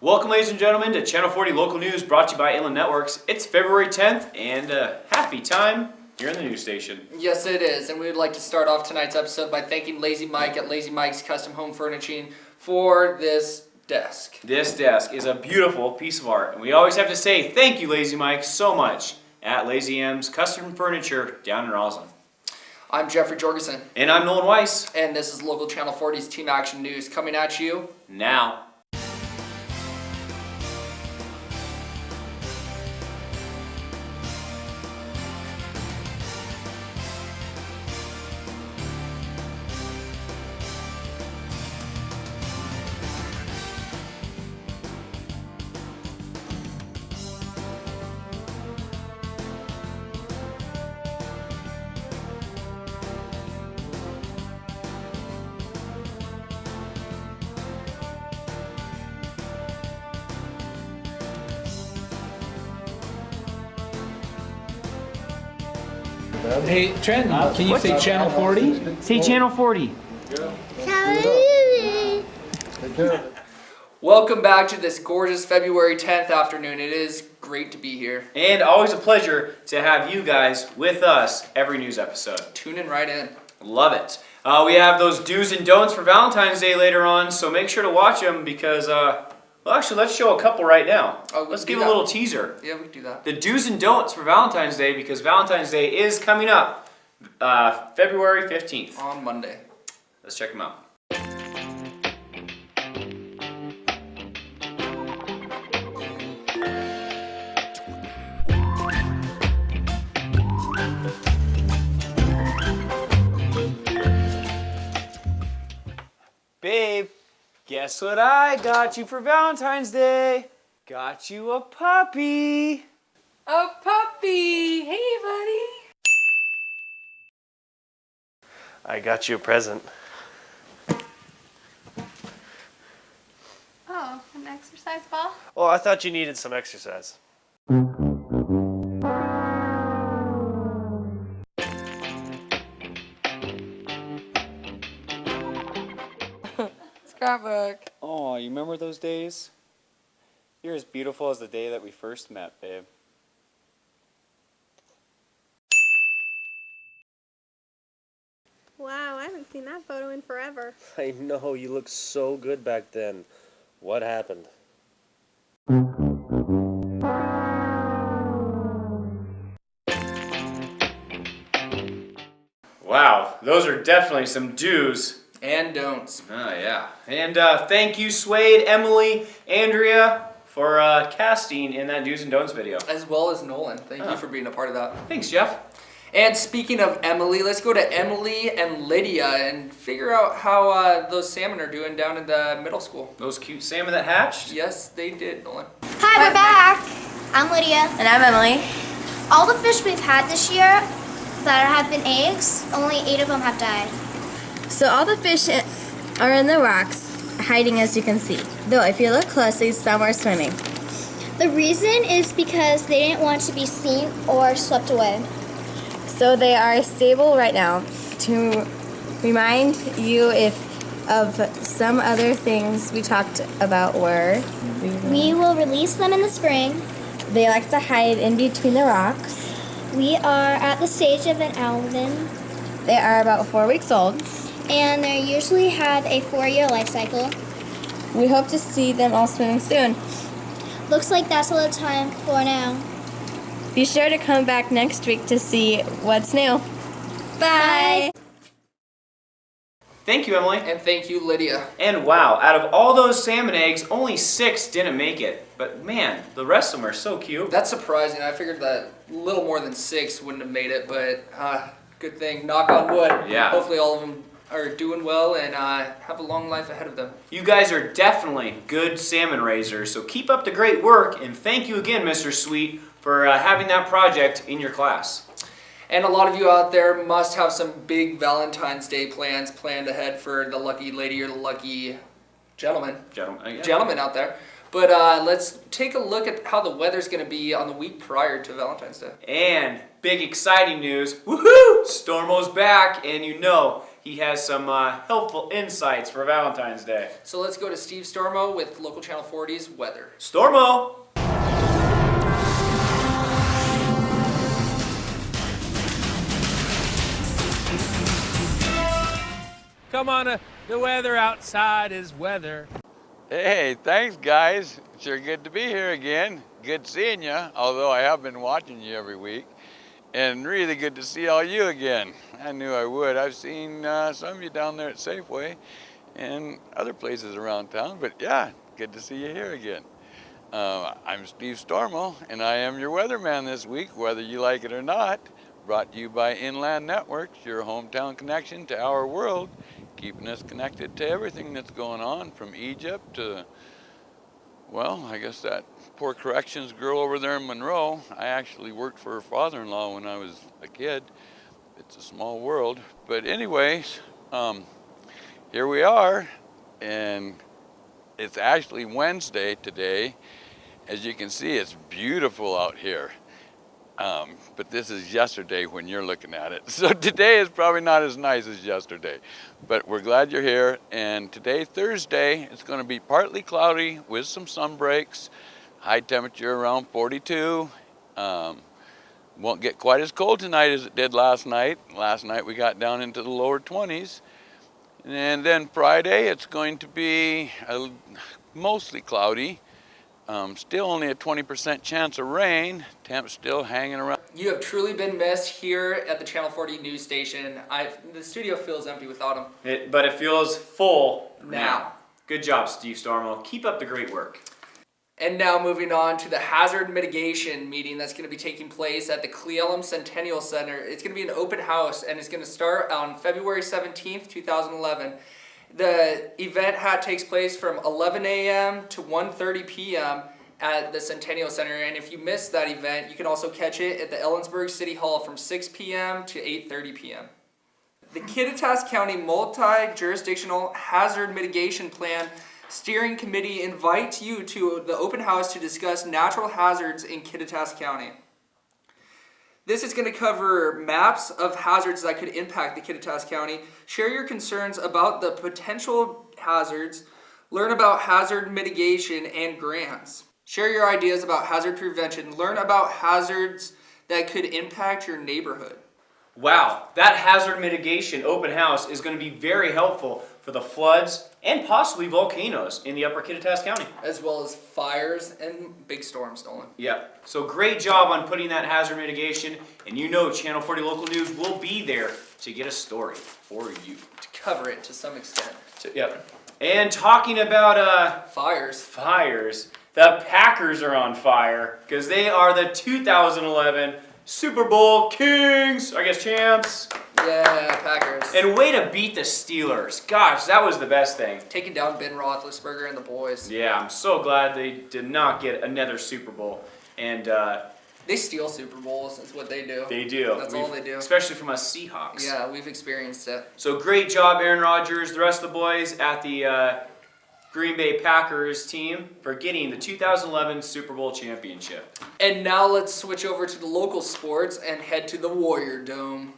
Welcome, ladies and gentlemen, to Channel 40 Local News, brought to you by Inland Networks. It's February 10th, and happy time here in the news station. Yes, it is, and we would like to start off tonight's episode by thanking Lazy Mike at Lazy Mike's Custom Home Furnishing for this desk. This desk is a beautiful piece of art, and we always have to say thank you, Lazy Mike, so much at Lazy M's Custom Furniture down in Roslyn. I'm Jeffrey Jorgensen. And I'm Nolan Weiss. And this is Local Channel 40's Team Action News coming at you now. Hey, Trent, can you say Channel 40? Say Channel 40. Welcome back to this gorgeous February 10th afternoon. It is great to be here. And always a pleasure to have you guys with us every news episode. Tuning right in. Love it. We have those do's and don'ts for Valentine's Day later on, so make sure to watch them because, well, actually, let's show a couple right now. Let's give a little teaser. Yeah, we can do that. The do's and don'ts for Valentine's Day, because Valentine's Day is coming up February 15th. On Monday. Let's check them out. Babe, guess what I got you for Valentine's Day? Got you a puppy. A puppy! Hey, buddy! I got you a present. Oh, an exercise ball? Well, I thought you needed some exercise. Scrapbook. Oh, you remember those days? You're as beautiful as the day that we first met, babe. Wow, I haven't seen that photo in forever. I know, you looked so good back then. What happened? Wow, those are definitely some do's. And don'ts. Oh, yeah. And thank you, Suede, Emily, Andrea, for casting in that do's and don'ts video. As well as Nolan. Thank you for being a part of that. Thanks, Jeff. And speaking of Emily, let's go to Emily and Lydia and figure out how those salmon are doing down in the middle school. Those cute salmon that hatched? Yes, they did, Nolan. Hi, we're back. I'm Lydia. And I'm Emily. All the fish we've had this year that have been eggs, only 8 of them have died. So all the fish are in the rocks, hiding as you can see. Though if you look closely, some are swimming. The reason is because they didn't want to be seen or swept away. So they are stable right now. To remind you of some other things we talked about were... We will release them in the spring. They like to hide in between the rocks. We are at the stage of an alvin. They are about 4 weeks old. And they usually have a 4-year life cycle. We hope to see them all swimming soon. Looks like that's all the time for now. Be sure to come back next week to see what's new. Bye! Thank you, Emily. And thank you, Lydia. And wow, out of all those salmon eggs, only 6 didn't make it. But man, the rest of them are so cute. That's surprising. I figured that a little more than 6 wouldn't have made it, but good thing. Knock on wood. Yeah. Hopefully all of them are doing well and have a long life ahead of them. You guys are definitely good salmon raisers, so keep up the great work, and thank you again, Mr. Sweet, for having that project in your class. And a lot of you out there must have some big Valentine's Day plans planned ahead for the lucky lady or the lucky gentleman. Gentlemen out there. But let's take a look at how the weather's going to be on the week prior to Valentine's Day. And big exciting news, woohoo! Stormo's back, and you know He has some helpful insights for Valentine's Day. So let's go to Steve Stormo with local Channel 40's weather. Stormo! Come on, the weather outside is weather. Hey, thanks guys. Sure good to be here again. Good seeing you, although I have been watching you every week. And really good to see all you again. I knew I would. I've seen some of you down there at Safeway and other places around town, but yeah, good to see you here again. I'm Steve Stormo, and I am your weatherman this week, whether you like it or not. Brought to you by Inland Networks, your hometown connection to our world, keeping us connected to everything that's going on, from Egypt to, well, I guess that poor corrections girl over there in Monroe. I actually worked for her father-in-law when I was a kid. It's a small world. But anyways, here we are, and it's actually Wednesday today. As you can see, it's beautiful out here. But this is yesterday when you're looking at it. So today is probably not as nice as yesterday. But we're glad you're here. And today, Thursday, it's going to be partly cloudy with some sun breaks. High temperature around 42. Won't get quite as cold tonight as it did last night. Last night we got down into the lower 20s. And then Friday, it's going to be mostly cloudy. Still only a 20% chance of rain. Temps still hanging around. You have truly been missed here at the Channel 40 news station. The studio feels empty without him. But it feels full now. Good job, Steve Stormo. Keep up the great work. And now moving on to the hazard mitigation meeting that's going to be taking place at the Cle Elum Centennial Center. It's going to be an open house, and it's going to start on February 17th, 2011. The event takes place from 11 a.m. to 1:30 p.m. at the Centennial Center, and if you missed that event, you can also catch it at the Ellensburg City Hall from 6 p.m. to 8:30 p.m. The Kittitas County Multi-Jurisdictional Hazard Mitigation Plan Steering Committee invites you to the open house to discuss natural hazards in Kittitas County. This is going to cover maps of hazards that could impact the Kittitas County, share your concerns about the potential hazards, learn about hazard mitigation and grants, share your ideas about hazard prevention, learn about hazards that could impact your neighborhood. Wow, that hazard mitigation open house is going to be very helpful for the floods and possibly volcanoes in the upper Kittitas County. As well as fires and big storms, Nolan. Yeah, so great job on putting that hazard mitigation, and you know Channel 40 Local News will be there to get a story for you. To cover it to some extent. Yep. And talking about fires, the Packers are on fire because they are the 2011 Super Bowl kings, I guess champs. Yeah, Packers. And way to beat the Steelers. Gosh, that was the best thing. Taking down Ben Roethlisberger and the boys. Yeah, I'm so glad they did not get another Super Bowl. And they steal Super Bowls, that's what they do. They do. That's all they do. Especially from us Seahawks. Yeah, we've experienced it. So great job, Aaron Rodgers, the rest of the boys at the Green Bay Packers team for getting the 2011 Super Bowl championship. And now let's switch over to the local sports and head to the Warrior Dome.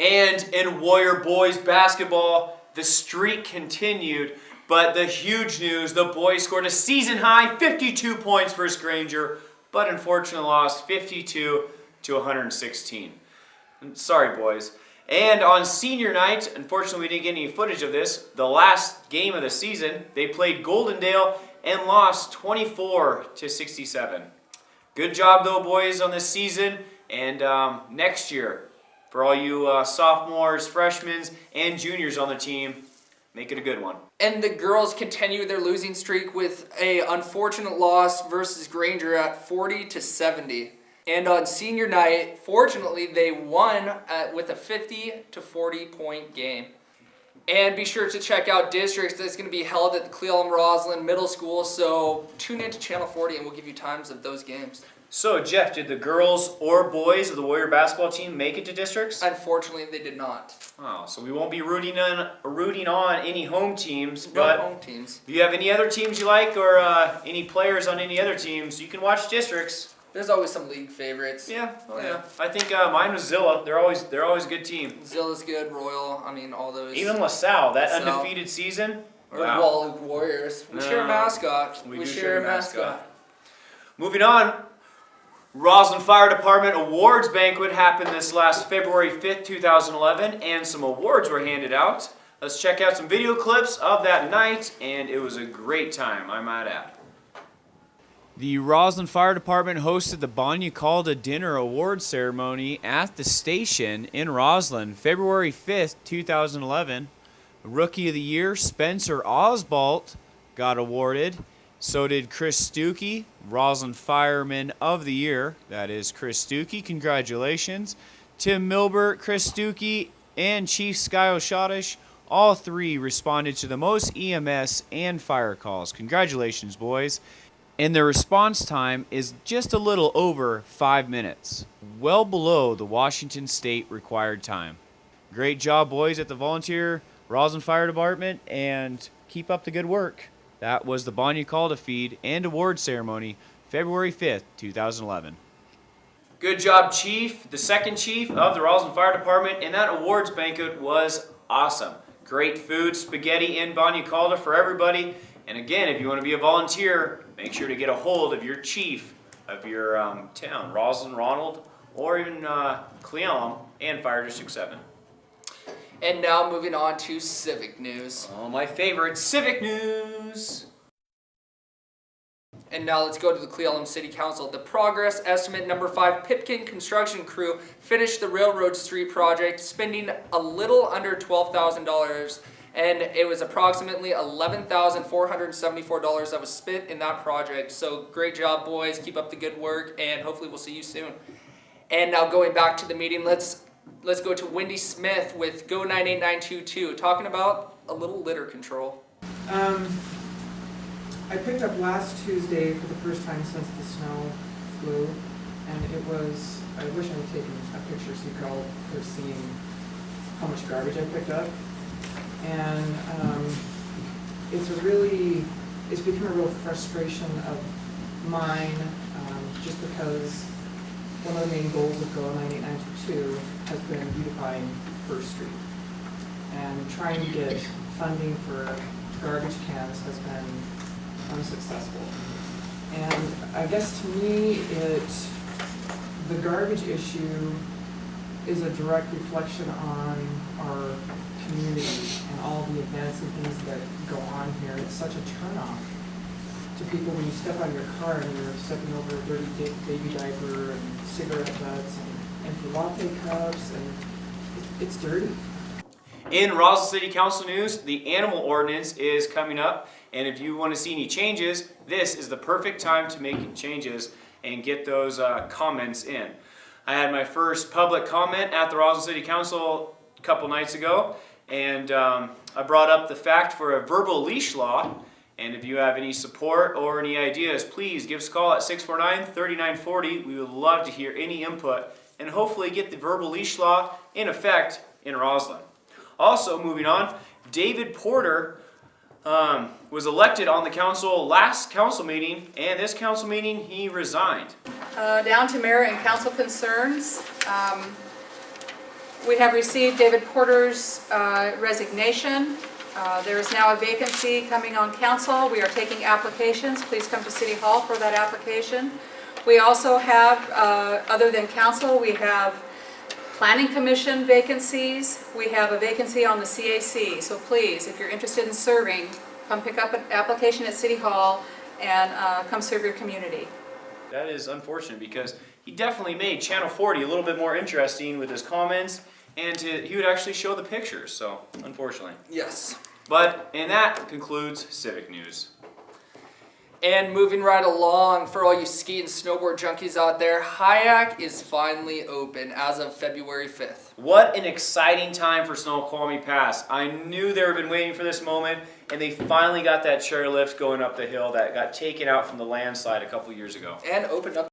And in Warrior boys basketball, the streak continued, but the huge news, the boys scored a season-high 52 points versus Granger, but unfortunately lost 52 to 116. Sorry, boys. And on senior night, unfortunately we didn't get any footage of this, the last game of the season, they played Goldendale and lost 24 to 67. Good job though, boys, on this season, and next year, for all you sophomores, freshmen, and juniors on the team, make it a good one. And the girls continue their losing streak with an unfortunate loss versus Granger at 40 to 70. And on senior night, fortunately, they won with a 50 to 40 point game. And be sure to check out districts that's going to be held at the Cle Elum Roslyn Middle School. So tune in to Channel 40 and we'll give you times of those games. So, Jeff, did the girls or boys of the Warrior basketball team make it to districts? Unfortunately, they did not. Oh, so we won't be rooting on any home teams. No But home teams. if you have any other teams you like or any players on any other teams, you can watch districts. There's always some league favorites. Yeah, yeah. I think mine was Zilla. They're always a good team. Zilla's good, Royal, I mean all those. Even LaSalle, that LaSalle. undefeated season. Or Wow. Wall Warriors. We share a mascot. We do share a mascot. Moving on, Roslyn Fire Department Awards Banquet happened this last February 5th, 2011, and some awards were handed out. Let's check out some video clips of that night, and it was a great time, I might add. The Roslyn Fire Department hosted the Banya Calda Dinner Award Ceremony at the station in Roslyn, February 5th, 2011. Rookie of the Year, Spencer Osbalt, got awarded. So did Chris Stuckey, Roslyn Fireman of the Year. That is Chris Stuckey. Congratulations. Tim Milbert, Chris Stuckey, and Chief Skyo Shadish, all three responded to the most EMS and fire calls. Congratulations, boys. And their response time is just a little over 5 minutes, well below the Washington State required time. Great job, boys, at the volunteer Roslyn Fire Department, and keep up the good work. That was the Banya Calda feed and award ceremony, February 5th, 2011. Good job, Chief, the second chief of the Roslyn Fire Department, and that awards banquet was awesome. Great food, spaghetti in Banya Calda for everybody. And again, if you want to be a volunteer, make sure to get a hold of your chief of your town, Roslyn, Ronald, or even Cleon and Fire District 7. And now moving on to Civic News. Oh, my favorite, Civic News. And now let's go to the Cle City Council. The progress estimate number 5 Pipkin construction crew finished the Railroad Street project, spending a little under $12,000. And it was approximately $11,474 that was spent in that project. So great job, boys. Keep up the good work, and hopefully we'll see you soon. And now going back to the meeting, let's go to Wendy Smith with Go 98922, talking about a little litter control. I picked up last Tuesday for the first time since the snow flew, and it was, I wish I had taken a picture so you could all have seen how much garbage I picked up. And it's become a real frustration of mine, just because one of the main goals of Go 98922 has been beautifying First Street. And trying to get funding for garbage cans has been unsuccessful. And I guess to me, the garbage issue is a direct reflection on our community and all the events and things that go on here. It's such a turnoff to people when you step out of your car and you're stepping over a dirty baby diaper and cigarette butts and empty latte cups, and it's dirty. In Roslyn City Council news, the animal ordinance is coming up, and if you want to see any changes, this is the perfect time to make changes and get those comments in. I had my first public comment at the Roslyn City Council a couple nights ago, and I brought up the fact for a verbal leash law. And if you have any support or any ideas, please give us a call at 649-3940. We would love to hear any input and hopefully get the verbal leash law in effect in Roslyn. Also, moving on, David Porter was elected on the council last council meeting, and this council meeting he resigned. Down to mayor and council concerns. We have received David Porter's resignation. There is now a vacancy coming on council. We are taking applications. Please come to City Hall for that application. We also have, other than council, we have Planning Commission vacancies. We have a vacancy on the CAC. So please, if you're interested in serving, come pick up an application at City Hall and come serve your community. That is unfortunate because he definitely made Channel 40 a little bit more interesting with his comments, and he would actually show the pictures, so unfortunately. Yes. And that concludes Civic News. And moving right along, for all you ski and snowboard junkies out there, Hyack is finally open as of February 5th. What an exciting time for Snoqualmie Pass. I knew they had been waiting for this moment, and they finally got that chairlift going up the hill that got taken out from the landslide a couple years ago. And opened up